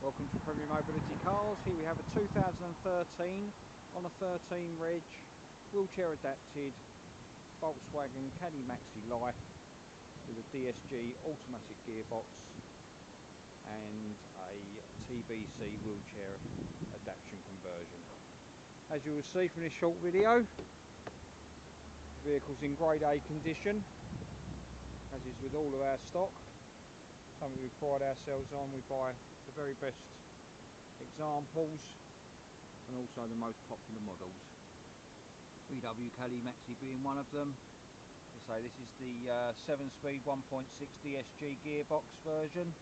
Welcome to Premier Mobility Cars. Here we have a 2013 on a 13 reg, wheelchair adapted Volkswagen Caddy Maxi Life with a DSG automatic gearbox and a TBC wheelchair adaptation conversion. As you will see from this short video, the vehicle's in grade A condition, as is with all of our stock. Something we pride ourselves on. We buy the very best examples and also the most popular models. VW Caddy Maxi being one of them. As I say, this is the 7-speed 1.6 DSG gearbox version.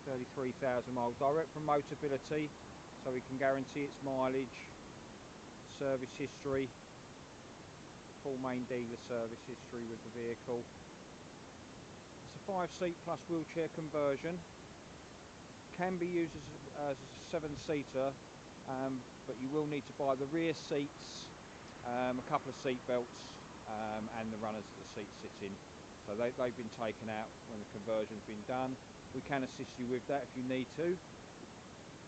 33,000 miles direct from Motability, so we can guarantee its mileage, service history, full main dealer service history with the vehicle. It's a 5-seat plus wheelchair conversion. Can be used as a 7-seater, but you will need to buy the rear seats, a couple of seat belts, and the runners that the seats sit in. So they've been taken out when the conversion's been done. We can assist you with that if you need to.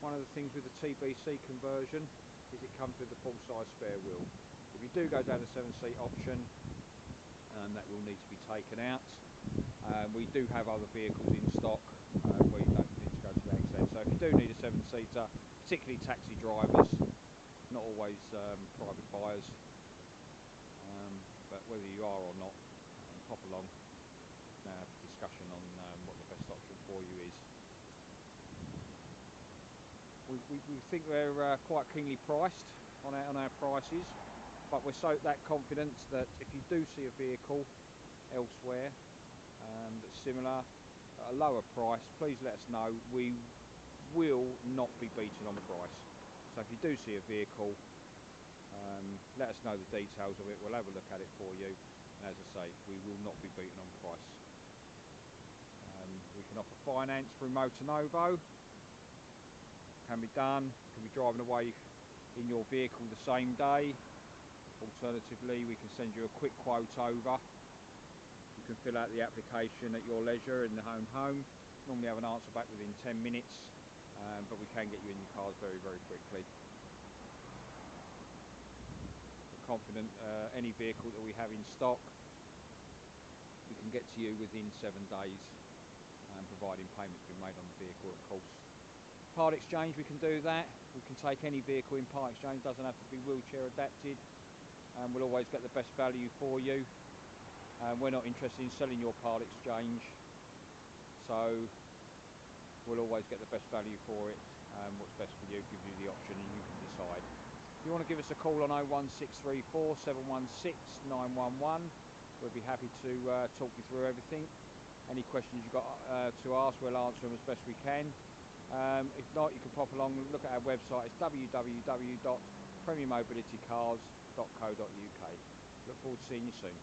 One of the things with the TBC conversion is it comes with a full-size spare wheel. If you do go down the 7-seat option, that will need to be taken out. We do have other vehicles in stock where you don't need to go to that extent. So if you do need a 7-seater, particularly taxi drivers, not always private buyers, but whether you are or not, pop along and have a discussion on what the best option for you is. We think we're quite keenly priced on our prices, but we're so that confident that if you do see a vehicle elsewhere that's similar at a lower price, please let us know. We will not be beaten on the price. So if you do see a vehicle, let us know the details of it. We'll have a look at it for you, and as I say, we will not be beaten on price. We can offer finance through Motonovo. Can be done. Can be driving away in your vehicle the same day. Alternatively, we can send you a quick quote over. You can fill out the application at your leisure in the home. Normally have an answer back within 10 minutes, but we can get you in your cars very, very quickly. We're confident any vehicle that we have in stock, we can get to you within 7 days, providing payment's been made on the vehicle, of course. Part exchange, we can do that. We can take any vehicle in part exchange, doesn't have to be wheelchair adapted. We'll always get the best value for you. We're not interested in selling your part exchange, so we'll always get the best value for it. What's best for you, gives you the option and you can decide. If you want to give us a call on 01634 716 911, we'll be happy to talk you through everything. Any questions you've got to ask, we'll answer them as best we can. If not, you can pop along and look at our website. It's www.premiermobilitycars.co.uk. Look forward to seeing you soon.